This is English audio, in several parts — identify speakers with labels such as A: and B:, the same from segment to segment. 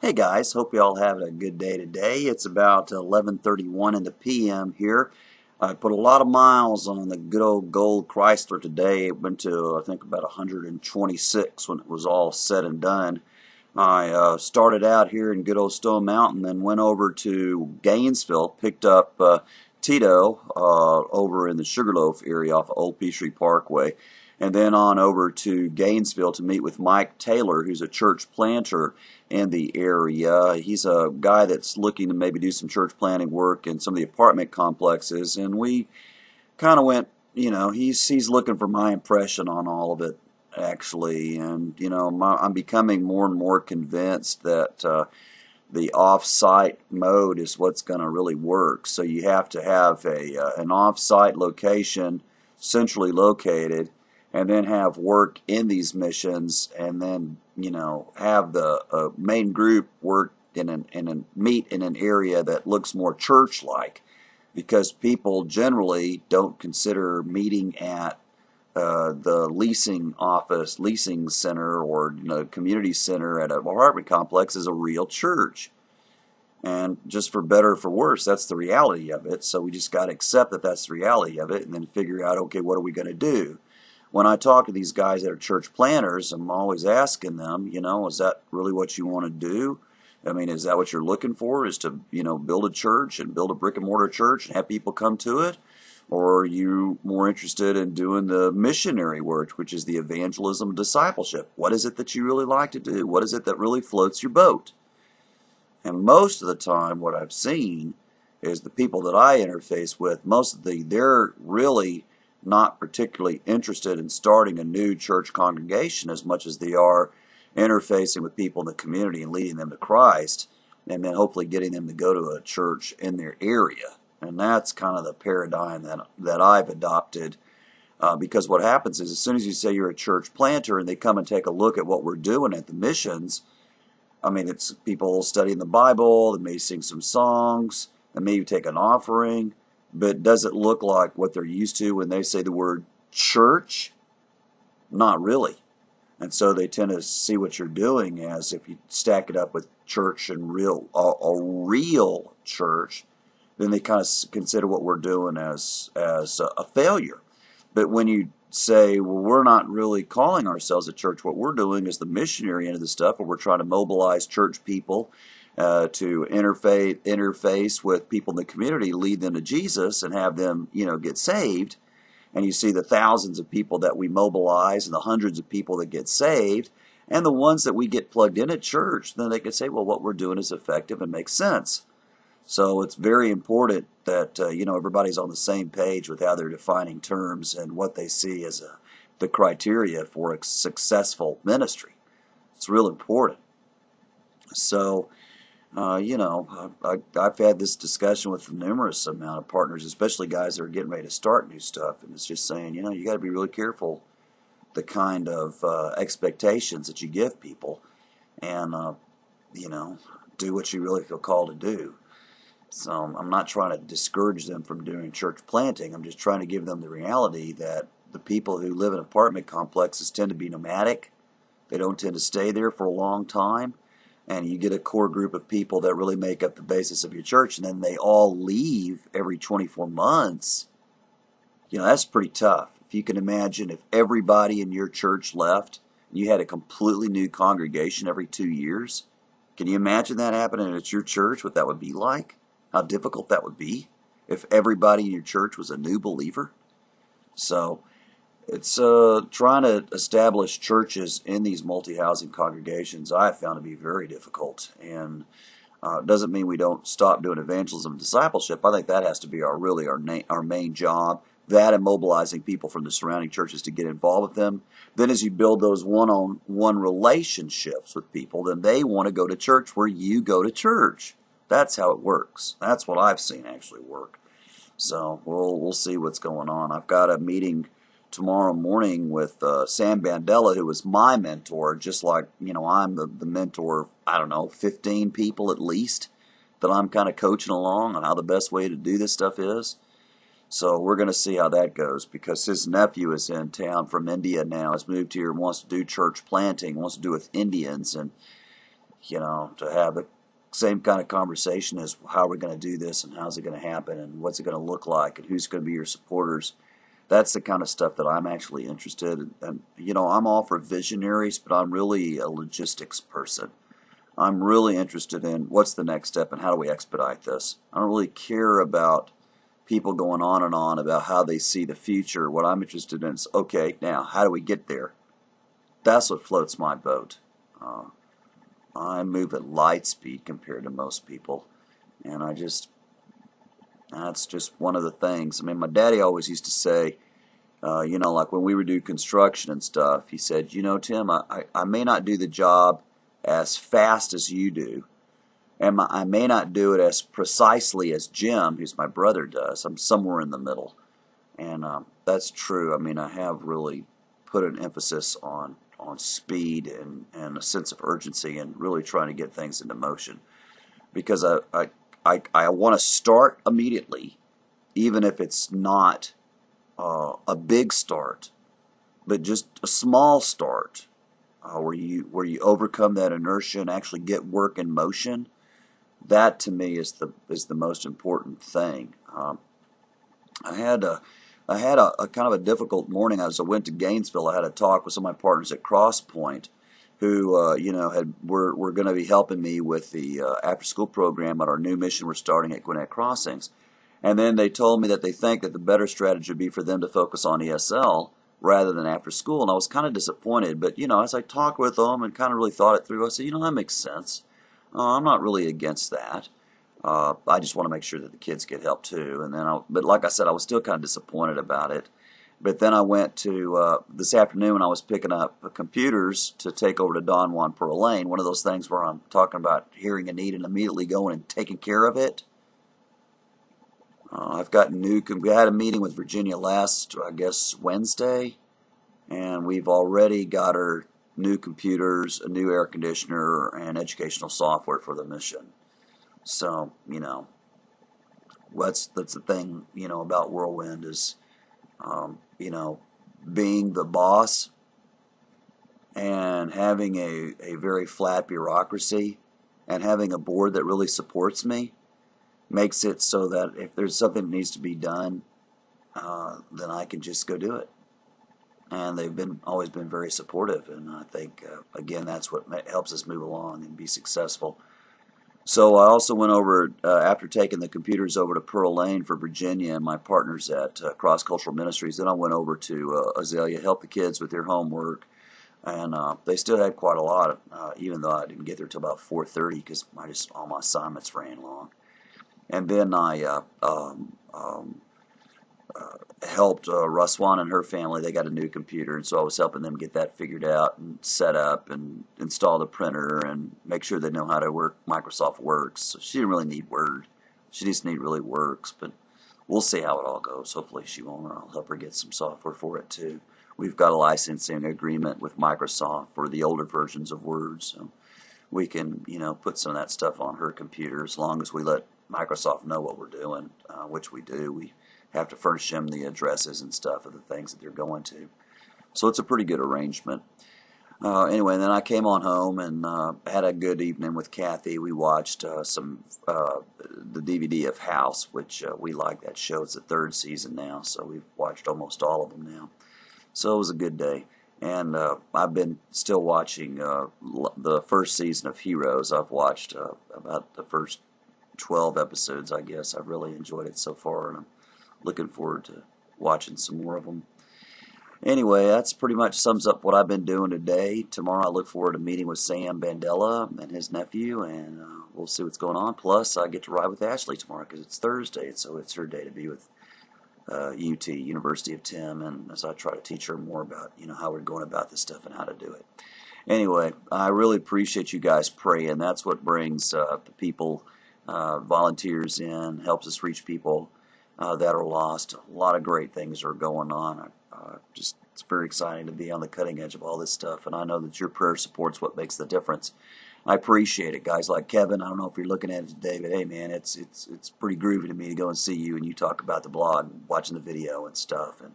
A: Hey guys, hope you all having a good day today. It's about 11:31 in the PM here. I put a lot of miles on the good old gold Chrysler today. It went to I think about 126 when it was all said and done. I started out here in good old Stone Mountain, then went over to Gainesville, picked up Tito over in the Sugarloaf area off of Old Peachtree Parkway, and then on over to Gainesville to meet with Mike Taylor, who's a church planter in the area. He's a guy that's looking to maybe do some church planting work in some of the apartment complexes, and we kind of went, he's looking for my impression on all of it, actually. And, I'm becoming more and more convinced that the off-site mode is what's going to really work. So you have to have an off-site location centrally located, and then have work in these missions, and then have the main group work meet in an area that looks more church-like, because people generally don't consider meeting at the leasing office, leasing center, or community center at an apartment complex as a real church. And just for better or for worse, that's the reality of it. So we just got to accept that that's the reality of it, and then figure out, okay, what are we going to do? When I talk to these guys that are church planners, I'm always asking them, is that really what you want to do? I mean, is that what you're looking for, is to, build a church and build a brick and mortar church and have people come to it? Or are you more interested in doing the missionary work, which is the evangelism and discipleship? What is it that you really like to do? What is it that really floats your boat? And most of the time, what I've seen is the people that I interface with, they're really not particularly interested in starting a new church congregation as much as they are interfacing with people in the community and leading them to Christ, and then hopefully getting them to go to a church in their area. And that's kind of the paradigm that I've adopted, because what happens is, as soon as you say you're a church planter and they come and take a look at what we're doing at the missions, I mean, it's people studying the Bible, they may sing some songs, they may take an offering, but does it look like what they're used to when they say the word church? Not really. And so they tend to see what you're doing as, if you stack it up with church and a real church, then they kind of consider what we're doing as a failure. But when you say, well, we're not really calling ourselves a church, what we're doing is the missionary end of the stuff, where we're trying to mobilize church people to interface with people in the community, lead them to Jesus, and have them, get saved. And you see the thousands of people that we mobilize and the hundreds of people that get saved, and the ones that we get plugged in at church, then they can say, well, what we're doing is effective and makes sense. So it's very important that everybody's on the same page with how they're defining terms and what they see as the criteria for a successful ministry. It's real important. So, I've had this discussion with numerous amount of partners, especially guys that are getting ready to start new stuff, and it's just saying, you got to be really careful the kind of expectations that you give people, and do what you really feel called to do. So I'm not trying to discourage them from doing church planting. I'm just trying to give them the reality that the people who live in apartment complexes tend to be nomadic. They don't tend to stay there for a long time. And you get a core group of people that really make up the basis of your church, and then they all leave every 24 months. That's pretty tough. If you can imagine, if everybody in your church left, and you had a completely new congregation every 2 years, can you imagine that happening at your church, what that would be like? How difficult that would be if everybody in your church was a new believer. So it's trying to establish churches in these multi-housing congregations, I have found to be very difficult. And it doesn't mean we don't stop doing evangelism and discipleship. I think that has to be our main job. That and mobilizing people from the surrounding churches to get involved with them. Then as you build those one-on-one relationships with people, then they want to go to church where you go to church. That's how it works. That's what I've seen actually work. So we'll see what's going on. I've got a meeting tomorrow morning with Sam Bandela, who was my mentor, just like, I'm the mentor of, I don't know, 15 people at least that I'm kind of coaching along on how the best way to do this stuff is. So we're going to see how that goes, because his nephew is in town from India now, has moved here and wants to do church planting, wants to do with Indians, and to have the same kind of conversation as how we're going to do this and how's it going to happen and what's it going to look like and who's going to be your supporters. That's the kind of stuff that I'm actually interested in. And, I'm all for visionaries, but I'm really a logistics person. I'm really interested in what's the next step and how do we expedite this. I don't really care about people going on and on about how they see the future. What I'm interested in is, okay, now, how do we get there? That's what floats my boat. Uh, I move at light speed compared to most people, and that's just one of the things. I mean, my daddy always used to say, like when we would do construction and stuff, he said, Tim, I may not do the job as fast as you do, and I may not do it as precisely as Jim, who's my brother, does. I'm somewhere in the middle, and that's true. I mean, I have really put an emphasis on speed and a sense of urgency and really trying to get things into motion because I want to start immediately, even if it's not a big start, but just a small start where you overcome that inertia and actually get work in motion. That to me is the most important thing. I had a kind of a difficult morning. I went to Gainesville. I had a talk with some of my partners at CrossPoint, who were going to be helping me with the after school program at our new mission we're starting at Gwinnett Crossings. And then they told me that they think that the better strategy would be for them to focus on ESL rather than after school. And I was kind of disappointed. But, as I talked with them and kind of really thought it through, I said, that makes sense. I'm not really against that. I just want to make sure that the kids get help too. And then, but like I said, I was still kind of disappointed about it. But then I went to this afternoon, I was picking up computers to take over to Don Juan Pearl Lane. One of those things where I'm talking about hearing a need and immediately going and taking care of it. I've got we had a meeting with Virginia last, I guess, Wednesday, and we've already got her new computers, a new air conditioner, and educational software for the mission. So, that's the thing, about Whirlwind is, being the boss and having a very flat bureaucracy and having a board that really supports me makes it so that if there's something that needs to be done, then I can just go do it. And they've always been very supportive, and I think, again, that's what helps us move along and be successful. So I also went over, after taking the computers over to Pearl Lane for Virginia and my partners at Cross Cultural Ministries, then I went over to Azalea, helped the kids with their homework, and they still had quite a lot, even though I didn't get there till about 4:30 because all my assignments ran long. And then I helped Ruswan and her family. They got a new computer, and so I was helping them get that figured out and set up and install the printer and make sure they know how to work Microsoft Works. So she didn't really need Word. She just need really Works, but we'll see how it all goes. Hopefully she won't, or I'll help her get some software for it too. We've got a licensing agreement with Microsoft for the older versions of Word, so we can, put some of that stuff on her computer as long as we let Microsoft know what we're doing, which we do. We have to furnish them the addresses and stuff of the things that they're going to. So it's a pretty good arrangement. Anyway, then I came on home and had a good evening with Kathy. We watched the DVD of House, which we like that show. It's the third season now, so we've watched almost all of them now. So it was a good day. And I've been still watching the first season of Heroes. I've watched about the first 12 episodes, I guess. I've really enjoyed it so far, and I'm looking forward to watching some more of them. Anyway, that's pretty much sums up what I've been doing today. Tomorrow I look forward to meeting with Sam Bandela and his nephew, and we'll see what's going on. Plus, I get to ride with Ashley tomorrow because it's Thursday, so it's her day to be with UT, University of Tim, and as I try to teach her more about, how we're going about this stuff and how to do it. Anyway, I really appreciate you guys praying. That's what brings the people, volunteers in, helps us reach people that are lost. A lot of great things are going on. It's very exciting to be on the cutting edge of all this stuff, and I know that your prayer support's what makes the difference. I appreciate it, guys like Kevin. I don't know if you're looking at it today, but hey, man, it's pretty groovy to me to go and see you and you talk about the blog, and watching the video and stuff, and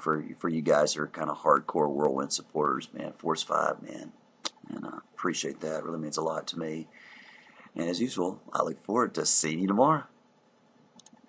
A: for you guys who are kind of hardcore Whirlwind supporters, man, Force 5, man, And I appreciate that. It really means a lot to me. And as usual, I look forward to seeing you tomorrow.